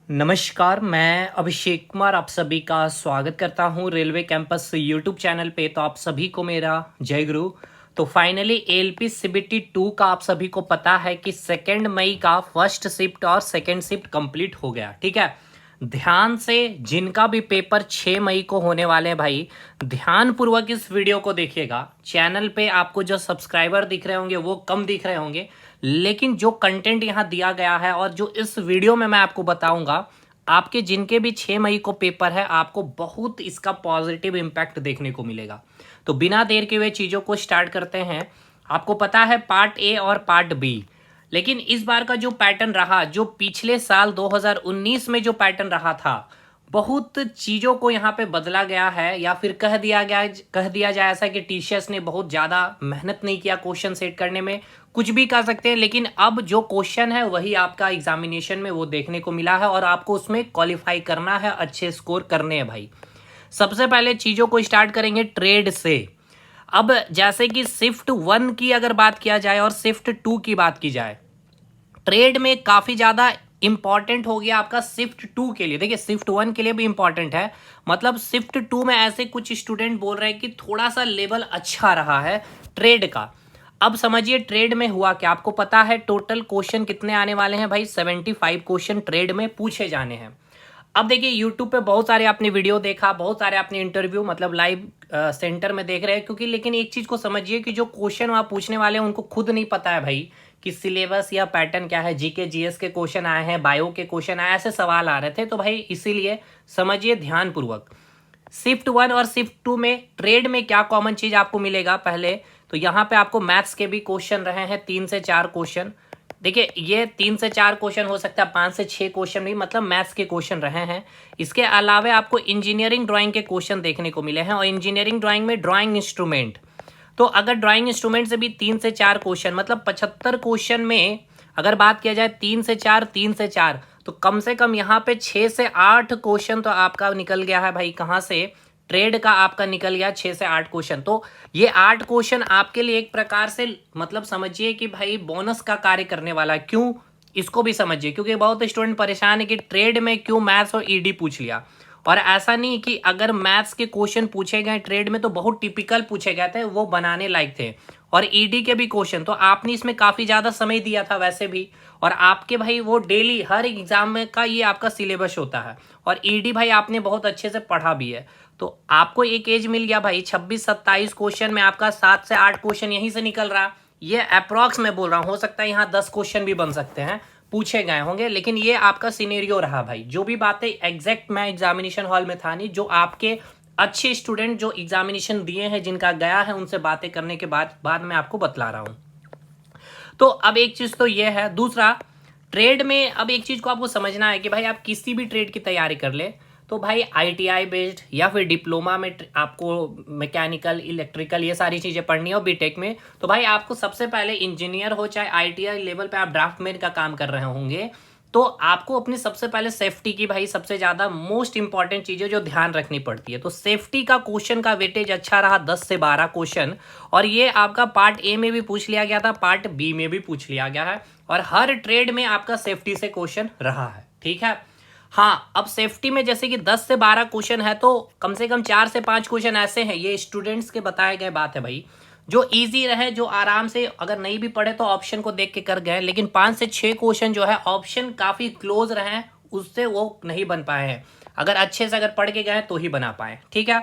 नमस्कार, मैं अभिषेक कुमार आप सभी का स्वागत करता हूं रेलवे कैंपस यूट्यूब चैनल पे। तो आप सभी को मेरा जय गुरु। तो फाइनली एलपी सीबीटी 2 का आप सभी को पता है कि 2 मई का फर्स्ट शिफ्ट और सेकंड शिफ्ट कंप्लीट हो गया। ठीक है, ध्यान से जिनका भी पेपर 6 मई को होने वाले हैं भाई, ध्यान पूर्वक इस वीडियो को देखिएगा। चैनल पे आपको जो सब्सक्राइबर दिख रहे होंगे वो कम दिख रहे होंगे, लेकिन जो कंटेंट यहाँ दिया गया है और जो इस वीडियो में मैं आपको बताऊंगा, आपके जिनके भी 6 मई को पेपर है, आपको बहुत इसका पॉजिटिव इम्पैक्ट देखने को मिलेगा। तो बिना देर के हुए चीज़ों को स्टार्ट करते हैं। आपको पता है पार्ट ए और पार्ट बी, लेकिन इस बार का जो पैटर्न रहा, जो पिछले साल 2019 में जो पैटर्न रहा था, बहुत चीज़ों को यहाँ पे बदला गया है, या फिर कह दिया जाए ऐसा कि टीचर्स ने बहुत ज़्यादा मेहनत नहीं किया क्वेश्चन सेट करने में। कुछ भी कह सकते हैं, लेकिन अब जो क्वेश्चन है वही आपका एग्जामिनेशन में वो देखने को मिला है और आपको उसमें क्वालिफाई करना है, अच्छे स्कोर करने हैं भाई। सबसे पहले चीज़ों को स्टार्ट करेंगे ट्रेड से। अब जैसे कि शिफ्ट 1 की अगर बात किया जाए और शिफ्ट 2 की बात की जाए, ट्रेड में काफ़ी ज़्यादा इंपॉर्टेंट हो गया आपका शिफ्ट 2 के लिए। देखिए, शिफ्ट 1 के लिए भी इंपॉर्टेंट है, मतलब शिफ्ट 2 में ऐसे कुछ स्टूडेंट बोल रहे हैं कि थोड़ा सा लेवल अच्छा रहा है ट्रेड का। अब समझिए ट्रेड में हुआ क्या। आपको पता है टोटल क्वेश्चन कितने आने वाले हैं भाई? 75 क्वेश्चन ट्रेड में पूछे जाने हैं। अब देखिए, यूट्यूब पे बहुत सारे आपने वीडियो देखा, बहुत सारे आपने इंटरव्यू मतलब लाइव सेंटर में देख रहे हैं, क्योंकि लेकिन एक चीज़ को समझिए कि जो क्वेश्चन वहाँ पूछने वाले हैं उनको खुद नहीं पता है भाई कि सिलेबस या पैटर्न क्या है। जीके जीएस के क्वेश्चन आए हैं, बायो के क्वेश्चन आए, ऐसे सवाल आ रहे थे। तो भाई इसीलिए समझिए ध्यानपूर्वक, शिफ्ट 1 और शिफ्ट 2 में ट्रेड में क्या कॉमन चीज़ आपको मिलेगा। पहले तो यहाँ पे आपको मैथ्स के भी क्वेश्चन रहे हैं, 3 से 4 क्वेश्चन। देखिए, ये 3 से 4 क्वेश्चन हो सकता है, 5 से 6 क्वेश्चन भी, मतलब मैथ्स के क्वेश्चन रहे हैं। इसके अलावा आपको इंजीनियरिंग ड्राइंग के क्वेश्चन देखने को मिले हैं, और इंजीनियरिंग ड्राइंग में ड्राइंग इंस्ट्रूमेंट, तो अगर ड्राइंग इंस्ट्रूमेंट से भी 3 से 4 क्वेश्चन, मतलब 75 क्वेश्चन में अगर बात किया जाए 3 से 4 तो कम से कम यहाँ पे 6 से 8 क्वेश्चन तो आपका निकल गया है भाई। कहाँ से? ट्रेड का आपका निकल गया 6 से 8 क्वेश्चन। तो ये 8 क्वेश्चन आपके लिए एक प्रकार से मतलब समझिए कि भाई बोनस का कार्य करने वाला है। क्यों? इसको भी समझिए, क्योंकि बहुत स्टूडेंट परेशान है कि ट्रेड में क्यों मैथ्स और ईडी पूछ लिया। और ऐसा नहीं कि अगर मैथ्स के क्वेश्चन पूछे गए ट्रेड में तो बहुत टिपिकल पूछे गए थे, वो बनाने लायक थे, और ईडी के भी क्वेश्चन तो आपने इसमें काफ़ी ज़्यादा समय दिया था वैसे भी, और आपके भाई वो डेली हर एग्जाम में का ये आपका सिलेबस होता है, और ईडी भाई आपने बहुत अच्छे से पढ़ा भी है। तो आपको एक एज मिल गया भाई, 26-27 क्वेश्चन में आपका 7 से 8 क्वेश्चन यहीं से निकल रहा। ये अप्रॉक्स में बोल रहा हूँ, हो सकता है यहाँ 10 क्वेश्चन भी बन सकते हैं, पूछे गए होंगे, लेकिन ये आपका सिनेरियो रहा भाई। जो भी बातें एग्जैक्ट मैं एग्जामिनेशन हॉल में था नहीं, जो आपके अच्छे स्टूडेंट जो एग्जामिनेशन दिए हैं, जिनका गया है, उनसे बातें करने के बाद मैं आपको बतला रहा हूँ। तो अब एक चीज़ तो ये है। दूसरा, ट्रेड में अब एक चीज़ को आपको समझना है कि भाई आप किसी भी ट्रेड की तैयारी कर ले तो भाई आईटीआई बेस्ड या फिर डिप्लोमा में आपको मैकेनिकल, इलेक्ट्रिकल, ये सारी चीज़ें पढ़नी हो बीटेक में, तो भाई आपको सबसे पहले इंजीनियर हो, चाहे आईटीआई लेवल पे आप ड्राफ्टमैन का काम कर रहे होंगे, तो आपको अपनी सबसे पहले सेफ्टी की भाई सबसे ज़्यादा मोस्ट इंपॉर्टेंट चीज़ है जो ध्यान रखनी पड़ती है। तो सेफ्टी का क्वेश्चन का वेटेज अच्छा रहा, 10 से 12 क्वेश्चन, और ये आपका पार्ट ए में भी पूछ लिया गया था, पार्ट बी में भी पूछ लिया गया है, और हर ट्रेड में आपका सेफ्टी से क्वेश्चन रहा है। ठीक है, हाँ। अब सेफ्टी में जैसे कि 10 से 12 क्वेश्चन है, तो कम से कम 4 से 5 क्वेश्चन ऐसे हैं, ये स्टूडेंट्स के बताए गए बात है भाई, जो इजी रहे, जो आराम से अगर नहीं भी पढ़े तो ऑप्शन को देख के कर गए। लेकिन 5 से 6 क्वेश्चन जो है ऑप्शन काफ़ी क्लोज रहे, उससे वो नहीं बन पाए हैं। अगर अच्छे से अगर पढ़ के गए तो ही बना पाए। ठीक है,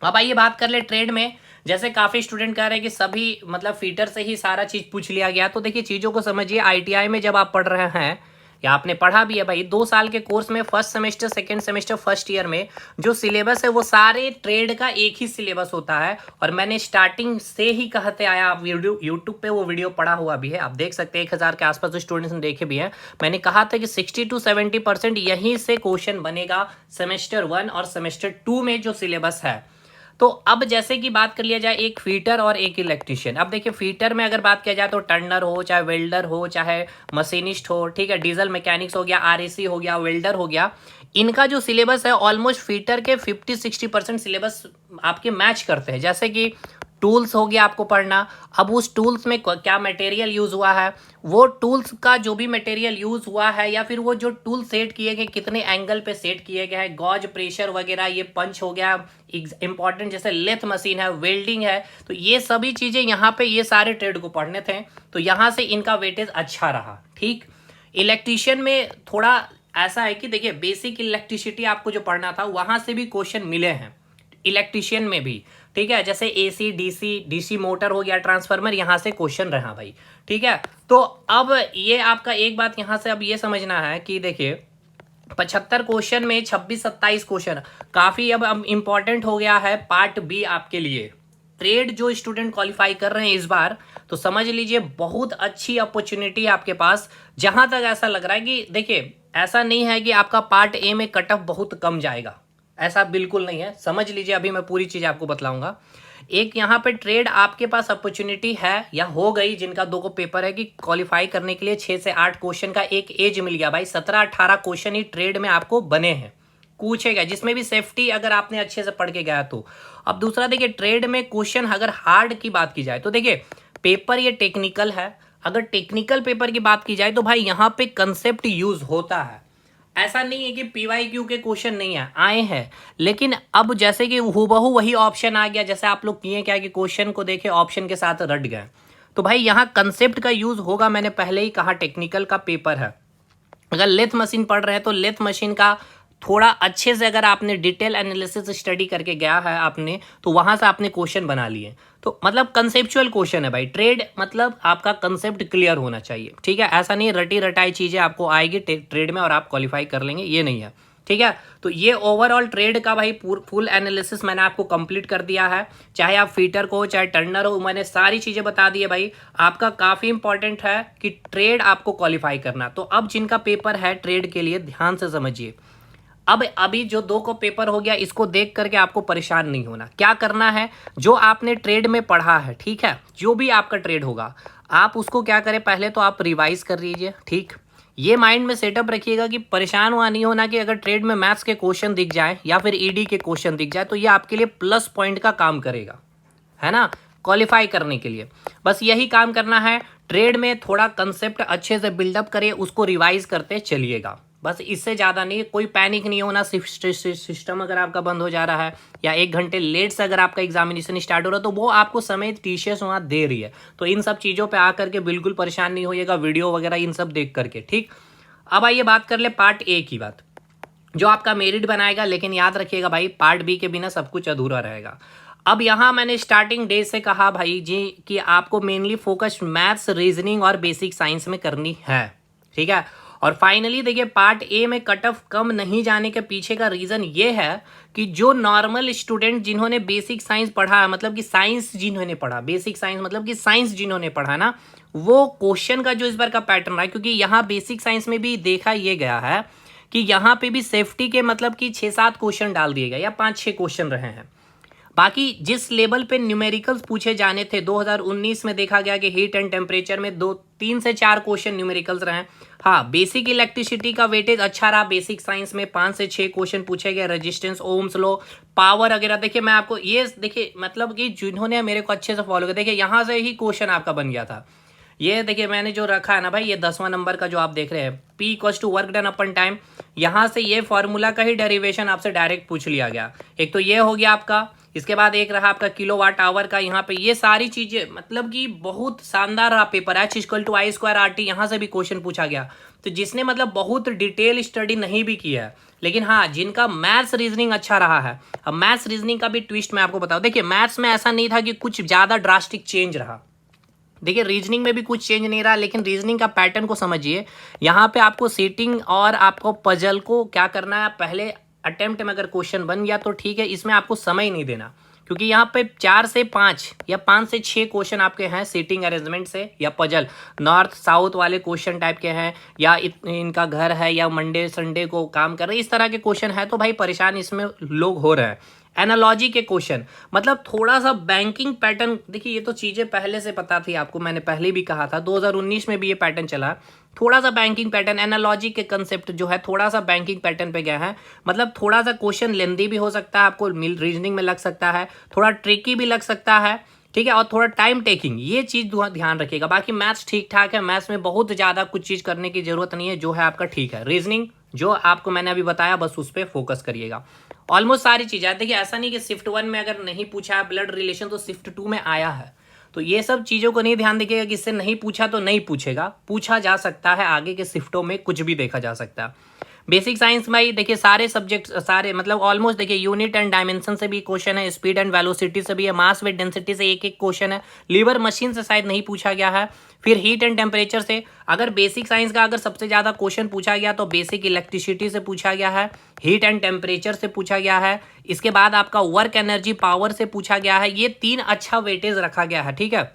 अब आइए बात कर ले ट्रेड में। जैसे काफ़ी स्टूडेंट कह रहे हैं कि सभी मतलब फीटर से ही सारा चीज़ पूछ लिया गया, तो देखिए चीज़ों को समझिए। आईटीआई में जब आप पढ़ रहे हैं, या आपने पढ़ा भी है भाई, 2 साल के कोर्स में first semester, second semester, first year में जो सिलेबस है वो सारे ट्रेड का एक ही सिलेबस होता है। और मैंने स्टार्टिंग से ही कहते आया, आप वीडियो यूट्यूब पे वो वीडियो पड़ा हुआ भी है, आप देख सकते हैं, 1000 के आसपास स्टूडेंट्स ने देखे भी हैं। मैंने कहा था कि 60-70% यहीं से क्वेश्चन बनेगा सेमेस्टर 1 और सेमेस्टर 2 में जो सिलेबस है। तो अब जैसे कि बात कर लिया जाए एक फीटर और एक इलेक्ट्रिशियन। अब देखिए, फीटर में अगर बात किया जाए तो टर्नर हो, चाहे वेल्डर हो, चाहे मशीनिस्ट हो, ठीक है, डीजल मैकेनिक्स हो गया, आरएसी हो गया, वेल्डर हो गया, इनका जो सिलेबस है ऑलमोस्ट फीटर के 50-60% सिलेबस आपके मैच करते हैं। जैसे कि टूल्स हो गया आपको पढ़ना। अब उस टूल्स में क्या मटेरियल यूज हुआ है, वो टूल्स का जो भी मटेरियल यूज हुआ है या फिर वो जो टूल सेट किए गए कितने एंगल पे सेट किए गए हैं, गॉज प्रेशर वगैरह, ये पंच हो गया इंपॉर्टेंट, जैसे लेथ मशीन है, वेल्डिंग है, तो ये सभी चीजें यहाँ पे ये सारे ट्रेड को पढ़ने थे, तो यहाँ से इनका वेटेज अच्छा रहा। ठीक, इलेक्ट्रीशियन में थोड़ा ऐसा है कि देखिए बेसिक इलेक्ट्रिसिटी आपको जो पढ़ना था वहां से भी क्वेश्चन मिले हैं इलेक्ट्रीशियन में भी। ठीक है, जैसे एसी डीसी मोटर हो गया, ट्रांसफार्मर, यहां से क्वेश्चन रहा भाई। ठीक है, तो अब ये आपका एक बात यहां से अब ये समझना है कि देखिए 75 क्वेश्चन में 26-27 क्वेश्चन काफी अब इंपॉर्टेंट हो गया है पार्ट बी आपके लिए। ट्रेड जो स्टूडेंट क्वालिफाई कर रहे हैं इस बार, तो समझ लीजिए बहुत अच्छी अपॉर्चुनिटी है आपके पास। जहां तक ऐसा लग रहा है कि देखिए ऐसा नहीं है कि आपका पार्ट ए में कट ऑफ बहुत कम जाएगा, ऐसा बिल्कुल नहीं है। समझ लीजिए अभी मैं पूरी चीज आपको बतलाऊंगा। एक यहाँ पे ट्रेड आपके पास अपॉर्चुनिटी है या हो गई, जिनका 2 को पेपर है, कि क्वालिफाई करने के लिए 6 से 8 क्वेश्चन का एक एज मिल गया भाई। 17-18 क्वेश्चन ही ट्रेड में आपको बने हैं, पूछे गए, जिसमें भी सेफ्टी अगर आपने अच्छे से पढ़ के गया तो। अब दूसरा देखिए ट्रेड में क्वेश्चन अगर हार्ड की बात की जाए तो देखिए पेपर ये टेक्निकल है, अगर टेक्निकल पेपर की बात की जाए तो भाई यहाँ पे कंसेप्ट यूज होता है। ऐसा नहीं है कि पीवाईक्यू के क्वेश्चन नहीं है, आए हैं, लेकिन अब जैसे कि हूबहू वही ऑप्शन आ गया, जैसे आप लोग किए क्या कि क्वेश्चन को देखे ऑप्शन के साथ रट गए, तो भाई यहाँ कंसेप्ट का यूज होगा। मैंने पहले ही कहा टेक्निकल का पेपर है। अगर लेथ मशीन पढ़ रहे हैं तो लेथ मशीन का थोड़ा अच्छे से अगर आपने डिटेल एनालिसिस स्टडी करके गया है आपने, तो वहां से आपने क्वेश्चन बना लिए, तो मतलब कंसेप्चुअल क्वेश्चन है भाई। ट्रेड मतलब आपका कंसेप्ट क्लियर होना चाहिए। ठीक है, ऐसा नहीं रटी रटाई चीजें आपको आएगी ट्रेड में और आप क्वालिफाई कर लेंगे, ये नहीं है। ठीक है, तो ये ओवरऑल ट्रेड का भाई फुल एनालिसिस मैंने आपको कंप्लीट कर दिया है। चाहे आप फीटर को चाहे टर्नर हो, मैंने सारी चीजें बता दी है भाई। आपका काफी इंपॉर्टेंट है कि ट्रेड आपको क्वालिफाई करना। तो अब जिनका पेपर है ट्रेड के लिए ध्यान से समझिए। अब अभी जो 2 को पेपर हो गया, इसको देख करके आपको परेशान नहीं होना। क्या करना है, जो आपने ट्रेड में पढ़ा है, ठीक है, जो भी आपका ट्रेड होगा आप उसको क्या करें, पहले तो आप रिवाइज कर लीजिए। ठीक, ये माइंड में सेटअप रखिएगा कि परेशान हुआ नहीं होना कि अगर ट्रेड में मैथ्स के क्वेश्चन दिख जाए या फिर ईडी के क्वेश्चन दिख जाए तो ये आपके लिए प्लस पॉइंट का काम करेगा, है ना, क्वालिफाई करने के लिए। बस यही काम करना है। ट्रेड में थोड़ा कंसेप्ट अच्छे से बिल्डअप करिए, उसको रिवाइज करते चलिएगा, बस इससे ज़्यादा नहीं। कोई पैनिक नहीं होना। सिस्टम अगर आपका बंद हो जा रहा है या 1 घंटे लेट से अगर आपका एग्जामिनेशन स्टार्ट हो रहा है तो वो आपको समय टीसीएस वहाँ दे रही है, तो इन सब चीज़ों पे आकर के बिल्कुल परेशान नहीं होइएगा, वीडियो वगैरह इन सब देख करके। ठीक, अब आइए बात कर ले पार्ट ए की बात, जो आपका मेरिट बनाएगा। लेकिन याद रखिएगा भाई पार्ट बी के बिना सब कुछ अधूरा रहेगा। अब यहाँ मैंने स्टार्टिंग डे से कहा भाई जी कि आपको मेनली फोकस मैथ्स, रीजनिंग और बेसिक साइंस में करनी है। ठीक है, और फाइनली देखिए पार्ट ए में कट ऑफ कम नहीं जाने के पीछे का रीजन ये है कि जो नॉर्मल स्टूडेंट जिन्होंने बेसिक साइंस पढ़ा है, मतलब कि साइंस जिन्होंने पढ़ा, बेसिक साइंस मतलब कि साइंस जिन्होंने पढ़ा ना, वो क्वेश्चन का जो इस बार का पैटर्न रहा है, क्योंकि यहाँ बेसिक साइंस में भी देखा ये गया है कि यहाँ पे भी सेफ्टी के मतलब कि 6-7 क्वेश्चन डाल दिए गए या 5-6 क्वेश्चन रहे हैं। बाकी जिस लेवल पे न्यूमेरिकल्स पूछे जाने थे 2019 में देखा गया कि हीट एंड टेम्परेचर में 3 से 4 क्वेश्चन न्यूमेरिकल्स रहे। हाँ, बेसिक इलेक्ट्रिसिटी का वेटेज अच्छा रहा। बेसिक साइंस में 5 से 6 क्वेश्चन पूछे गए, रेजिस्टेंस, ओम्स लॉ, पावर वगैरह। देखिए मैं आपको ये देखिए मतलब कि जिन्होंने मेरे को अच्छे से फॉलो किया, देखिए यहाँ से ही क्वेश्चन आपका बन गया था। ये देखिए मैंने जो रखा है ना भाई, ये 10वां नंबर का जो आप देख रहे हैं, P equals to work done upon time, यहाँ से ये फॉर्मूला का ही डेरिवेशन आपसे डायरेक्ट पूछ लिया गया। एक तो ये हो गया आपका, इसके बाद एक रहा आपका किलोवाट आवर का। यहाँ पे ये सारी चीजें मतलब कि बहुत शानदार रहा paper. H equal to I²RT, यहाँ से भी क्वेश्चन पूछा गया। तो जिसने मतलब बहुत डिटेल स्टडी नहीं भी किया है, लेकिन हाँ जिनका मैथ्स रीजनिंग अच्छा रहा है। अब मैथ्स रीजनिंग का भी ट्विस्ट मैं आपको बताऊं। देखिए मैथ्स में ऐसा नहीं था कि कुछ ज्यादा ड्रास्टिक चेंज रहा। देखिए रीजनिंग में भी कुछ चेंज नहीं रहा, लेकिन रीजनिंग का पैटर्न को समझिए। यहाँ पे आपको सीटिंग और आपको पजल को क्या करना है, पहले अटेम्प्ट में अगर क्वेश्चन बन गया तो ठीक है, इसमें आपको समय नहीं देना, क्योंकि यहाँ पे 4 से 5 या 5 से 6 क्वेश्चन आपके हैं सीटिंग अरेंजमेंट से या पजल, नॉर्थ साउथ वाले क्वेश्चन टाइप के हैं, या इनका घर है या मंडे संडे को काम कर रहे हैं, इस तरह के क्वेश्चन है। तो भाई परेशान इसमें लोग हो रहे हैं। एनालॉजी के क्वेश्चन मतलब थोड़ा सा बैंकिंग पैटर्न, देखिए ये तो चीज़ें पहले से पता थी आपको, मैंने पहले भी कहा था 2019 में भी ये पैटर्न चला। थोड़ा सा बैंकिंग पैटर्न, एनालॉजी के कंसेप्ट जो है थोड़ा सा बैंकिंग पैटर्न पे गया है। मतलब थोड़ा सा क्वेश्चन लेंदी भी हो सकता है, आपको रीजनिंग में लग सकता है, थोड़ा ट्रिकी भी लग सकता है, ठीक है, और थोड़ा टाइम टेकिंग, ये चीज़ ध्यान रखिएगा। बाकी मैथ्स ठीक ठाक है, मैथ्स में बहुत ज़्यादा कुछ चीज़ करने की ज़रूरत नहीं है, जो है आपका ठीक है। रीजनिंग जो आपको मैंने अभी बताया बस उस पर फोकस करिएगा। ऑलमोस्ट सारी चीज़ें देखिए, ऐसा नहीं कि शिफ्ट 1 में अगर नहीं पूछा है ब्लड रिलेशन तो शिफ्ट 2 में आया है। तो ये सब चीज़ों को नहीं ध्यान देखिएगा कि इससे नहीं पूछा तो नहीं पूछेगा, पूछा जा सकता है, आगे के शिफ्टों में कुछ भी देखा जा सकता है। बेसिक साइंस में देखिए सारे सब्जेक्ट सारे मतलब ऑलमोस्ट देखिए यूनिट एंड डायमेंशन से भी क्वेश्चन है, स्पीड एंड वेलोसिटी से भी है, मास विद डेंसिटी से एक एक क्वेश्चन है, लीवर मशीन से शायद नहीं पूछा गया है, फिर हीट एंड टेम्परेचर से। अगर बेसिक साइंस का अगर सबसे ज़्यादा क्वेश्चन पूछा गया तो बेसिक इलेक्ट्रिसिटी से पूछा गया है, हीट एंड टेम्परेचर से पूछा गया है, इसके बाद आपका वर्क एनर्जी पावर से पूछा गया है। ये 3 अच्छा वेटेज रखा गया है, ठीक है।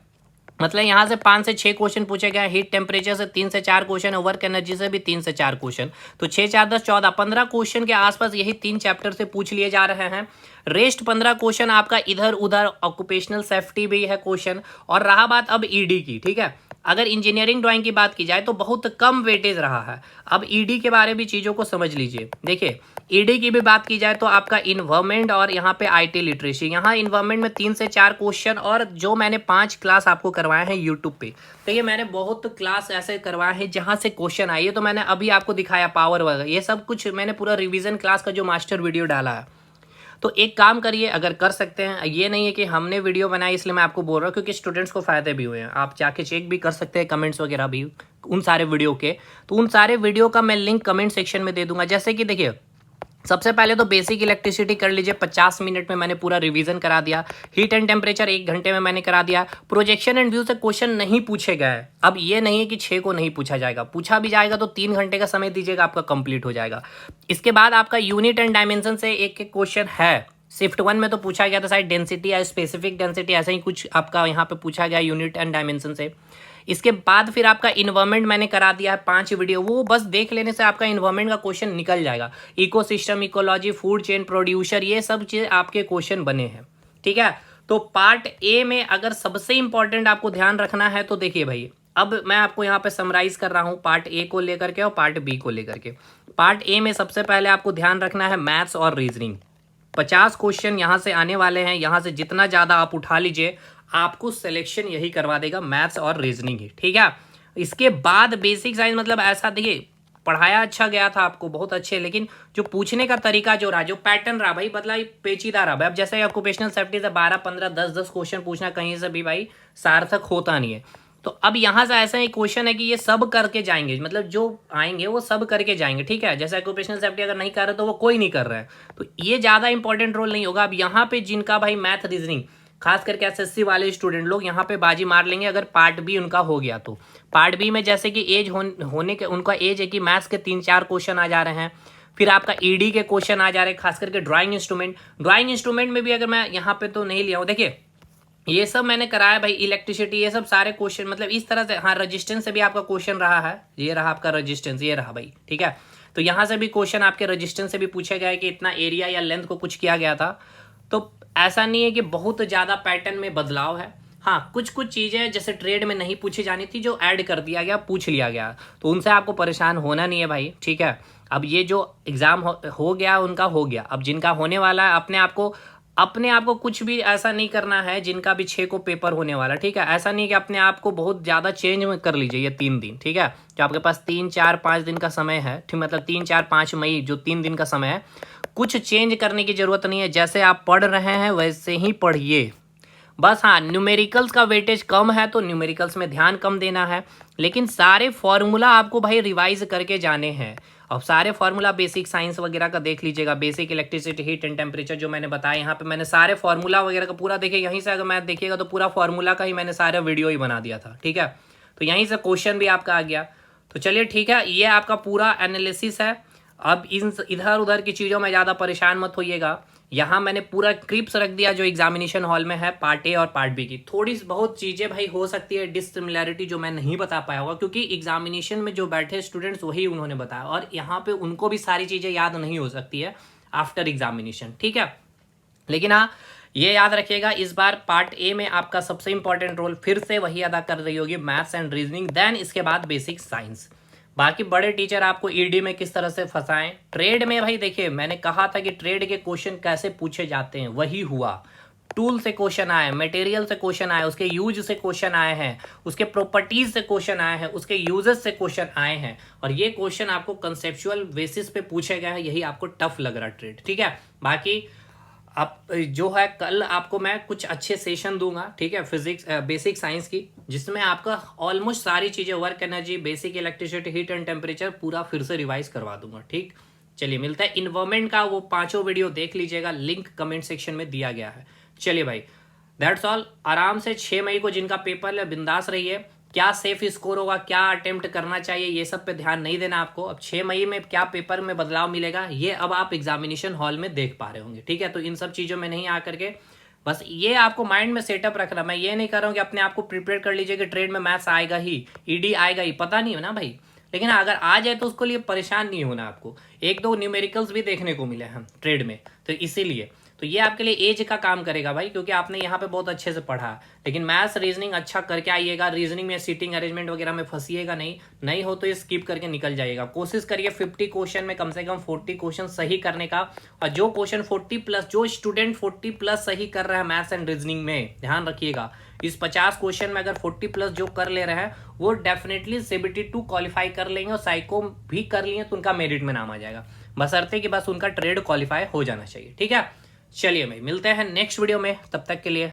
मतलब यहाँ से 5 से 6 क्वेश्चन पूछे गए, हीट टेम्परेचर से 3 से 4 क्वेश्चन, वर्क एनर्जी से भी 3 से 4 क्वेश्चन। तो 6 4 10 14 15 क्वेश्चन के आसपास यही 3 चैप्टर से पूछ लिए जा रहे हैं। रेस्ट 15 क्वेश्चन आपका इधर उधर ऑक्यूपेशनल सेफ्टी भी है क्वेश्चन। और रहा बात अब ईडी की, ठीक है, अगर इंजीनियरिंग ड्राइंग की बात की जाए तो बहुत कम वेटेज रहा है। अब ईडी के बारे में चीज़ों को समझ लीजिए। देखिए ईडी की भी बात की जाए तो आपका इन्वायरमेंट और यहाँ पे आईटी लिटरेसी, यहाँ इन्वायरमेंट में 3 से 4 क्वेश्चन, और जो मैंने 5 क्लास आपको करवाए हैं यूट्यूब पे, तो ये मैंने बहुत क्लास ऐसे करवाए हैं जहाँ से क्वेश्चन आए। तो मैंने अभी आपको दिखाया पावर वगैरह, ये सब कुछ मैंने पूरा रिवीजन क्लास का जो मास्टर वीडियो डाला है। तो एक काम करिए, अगर कर सकते हैं, ये नहीं है कि हमने वीडियो बनाई इसलिए मैं आपको बोल रहा हूँ, क्योंकि स्टूडेंट्स को फायदे भी हुए हैं, आप जाके चेक भी कर सकते हैं कमेंट्स वगैरह भी उन सारे वीडियो के। तो उन सारे वीडियो का मैं लिंक कमेंट सेक्शन में दे दूंगा। जैसे कि देखिए सबसे पहले तो बेसिक इलेक्ट्रिसिटी कर लीजिए, 50 मिनट में मैंने पूरा रिवीजन करा दिया। हीट एंड टेम्परेचर 1 घंटे में मैंने करा दिया। प्रोजेक्शन एंड व्यू से क्वेश्चन नहीं पूछे गए। अब ये नहीं है कि 6 को नहीं पूछा जाएगा, पूछा भी जाएगा तो 3 घंटे का समय दीजिएगा, आपका कंप्लीट हो जाएगा। इसके बाद आपका यूनिट एंड डायमेंशन से एक एक क्वेश्चन है। शिफ्ट 1 में तो पूछा गया था शायद डेंसिटी या स्पेसिफिक डेंसिटी, ऐसा ही कुछ आपका यहाँ पे पूछा गया यूनिट एंड डायमेंशन से। इसके बाद फिर आपका इन्वायरमेंट मैंने करा दिया है 5 वीडियो, वो बस देख लेने से आपका इन्वायरमेंट का क्वेश्चन निकल जाएगा। Ecosystem, ecology, food chain, producer, ये सब चीज़ आपके क्वेश्चन बने हैं, ठीक है। तो पार्ट ए में अगर सबसे इंपॉर्टेंट आपको ध्यान रखना है तो देखिए भाई, अब मैं आपको यहाँ पे समराइज कर रहा हूँ पार्ट ए को लेकर के और पार्ट बी को लेकर के। पार्ट ए में सबसे पहले आपको ध्यान रखना है मैथ्स और रीजनिंग। 50 क्वेश्चन यहाँ से आने वाले हैं, यहाँ से जितना ज़्यादा आप उठा लीजिए, आपको सिलेक्शन यही करवा देगा, मैथ्स और रीजनिंग ही, ठीक है। इसके बाद बेसिक साइंस, मतलब ऐसा देखिए पढ़ाया अच्छा गया था आपको, बहुत अच्छे, लेकिन जो पूछने का तरीका जो रहा, जो पैटर्न रहा भाई, बदला पेचीदा रहा भाई। अब जैसे ऑक्यूपेशनल सेफ्टी से 12 15 10 क्वेश्चन पूछना कहीं से भी भाई सार्थक होता नहीं है। तो अब यहाँ से ऐसा एक क्वेश्चन है कि ये सब करके जाएंगे, मतलब जो आएंगे वो सब करके जाएंगे, ठीक है। जैसे ऑक्यूपेशनल सेफ्टी अगर नहीं कर रहे तो वो कोई नहीं कर रहा है, तो ये ज़्यादा इंपॉर्टेंट रोल नहीं होगा। अब यहाँ पे जिनका भाई मैथ रीजनिंग, खास करके एसएससी वाले स्टूडेंट लोग यहाँ पे बाजी मार लेंगे अगर पार्ट बी उनका हो गया तो। पार्ट बी में जैसे कि एज होने के उनका एज है कि मैथ्स के 3-4 क्वेश्चन आ जा रहे हैं, फिर आपका ईडी के क्वेश्चन आ जा रहे हैं, खास करके ड्राइंग इंस्ट्रूमेंट में भी अगर मैं यहाँ पे तो नहीं लिया हूँ। देखिए ये सब मैंने कराया भाई, इलेक्ट्रिसिटी, ये सब सारे क्वेश्चन मतलब इस तरह से। हाँ, रजिस्टेंस से भी आपका क्वेश्चन रहा है, ये रहा आपका रजिस्टेंस, ये रहा भाई, ठीक है। तो यहाँ से भी क्वेश्चन आपके रजिस्टेंस से भी पूछे गए कि इतना एरिया या लेंथ को कुछ किया गया था। तो ऐसा नहीं है कि बहुत ज़्यादा पैटर्न में बदलाव है। हाँ, कुछ कुछ चीज़ें जैसे ट्रेड में नहीं पूछी जानी थी जो ऐड कर दिया गया, पूछ लिया गया, तो उनसे आपको परेशान होना नहीं है भाई, ठीक है। अब ये जो एग्ज़ाम हो गया उनका हो गया, अब जिनका होने वाला है अपने आप को कुछ भी ऐसा नहीं करना है, जिनका भी 6 को पेपर होने वाला, ठीक है। ऐसा नहीं कि अपने आप को बहुत ज़्यादा चेंज कर लीजिए ये 3 दिन, ठीक है। जो आपके पास 3 4 5 दिन का समय है, ठीक, मतलब 3 4 5 मई जो 3 दिन का समय है, कुछ चेंज करने की ज़रूरत नहीं है। जैसे आप पढ़ रहे हैं वैसे ही पढ़िए बस। हाँ, न्यूमेरिकल्स का वेटेज कम है तो न्यूमेरिकल्स में ध्यान कम देना है, लेकिन सारे फॉर्मूला आपको भाई रिवाइज करके जाने हैं। अब सारे फार्मूला बेसिक साइंस वगैरह का देख लीजिएगा, basic electricity, heat and temperature जो मैंने बताया, यहाँ पे मैंने सारे फार्मूला वगैरह का पूरा देखिए, यहीं से अगर मैथ देखिएगा तो पूरा फार्मूला का ही मैंने सारा वीडियो ही बना दिया था, ठीक है। तो यहीं से क्वेश्चन भी आपका आ गया। तो चलिए ठीक है, ये आपका पूरा एनालिसिस है। अब इन इधर उधर की चीज़ों में ज़्यादा परेशान मत होइएगा। यहाँ मैंने पूरा क्लिप्स रख दिया जो एग्जामिनेशन हॉल में है, पार्ट ए और पार्ट बी की। थोड़ी बहुत चीज़ें भाई हो सकती है डिसिमिलैरिटी जो मैं नहीं बता पाया होगा, क्योंकि एग्जामिनेशन में जो बैठे स्टूडेंट्स वही उन्होंने बताया, और यहाँ पे उनको भी सारी चीज़ें याद नहीं हो सकती है आफ्टर एग्जामिनेशन, ठीक है। लेकिन हाँ, ये याद रखिएगा, इस बार पार्ट ए में आपका सबसे इंपॉर्टेंट रोल फिर से वही अदा कर रही होगी, मैथ्स एंड रीजनिंग, देन इसके बाद बेसिक साइंस। बाकी बड़े टीचर आपको ईडी में किस तरह से फंसाएं। ट्रेड में भाई देखिए, मैंने कहा था कि ट्रेड के क्वेश्चन कैसे पूछे जाते हैं, वही हुआ। टूल से क्वेश्चन आए, मटेरियल से क्वेश्चन आए, उसके यूज से क्वेश्चन आए हैं, उसके प्रॉपर्टीज से क्वेश्चन आए हैं, उसके यूजेस से क्वेश्चन आए हैं, और ये क्वेश्चन आपको कंसेप्चुअल बेसिस पे पूछे गए हैं, यही आपको टफ लग रहा ट्रेड, ठीक है। बाकी आप जो है कल आपको मैं कुछ अच्छे सेशन दूंगा, ठीक है, फिजिक्स बेसिक साइंस की, जिसमें आपका ऑलमोस्ट सारी चीजें work energy, basic electricity, heat and temperature पूरा फिर से रिवाइज करवा दूंगा, ठीक। चलिए मिलता है इन्वायरमेंट का, वो 5 वीडियो देख लीजिएगा, लिंक कमेंट सेक्शन में दिया गया है। चलिए भाई, दैट्स ऑल। आराम से 6 मई को जिनका पेपर है बिंदास रहिए। क्या सेफ स्कोर होगा, क्या अटेम्प्ट करना चाहिए, ये सब पे ध्यान नहीं देना आपको। अब 6 मई में क्या पेपर में बदलाव मिलेगा ये अब आप एग्जामिनेशन हॉल में देख पा रहे होंगे, ठीक है। तो इन सब चीज़ों में नहीं आकर के बस ये आपको माइंड में सेटअप रखना। मैं ये नहीं कर रहा हूँ कि अपने आप को प्रिपेयर कर लीजिए कि ट्रेड में मैथ्स आएगा ही, ईडी आएगा ही, पता नहीं हो ना भाई। लेकिन अगर आ जाए तो उसको लिए परेशान नहीं होना आपको। 1-2 न्यूमेरिकल्स भी देखने को मिले हैं ट्रेड में, तो इसीलिए तो ये आपके लिए एज का काम करेगा भाई, क्योंकि आपने यहाँ पे बहुत अच्छे से पढ़ा। लेकिन मैथ्स रीजनिंग अच्छा करके आइएगा, रीजनिंग में सीटिंग अरेंजमेंट वगैरह में फंसिएगा नहीं हो तो ये स्किप करके निकल जाइएगा। कोशिश करिए 50 क्वेश्चन में कम से कम 40 क्वेश्चन सही करने का। और जो क्वेश्चन 40 प्लस, जो स्टूडेंट 40 प्लस सही कर रहा है मैथ्स एंड रीजनिंग में, ध्यान रखिएगा इस 50 क्वेश्चन में अगर 40 प्लस जो कर ले रहे हैं वो डेफिनेटली CBT 2 क्वालिफाई कर लेंगे, और साइको भी कर लिए तो उनका मेरिट में नाम आ जाएगा, बशर्ते कि बस उनका ट्रेड क्वालिफाई हो जाना चाहिए, ठीक है। चलिए भाई, मिलते हैं नेक्स्ट वीडियो में, तब तक के लिए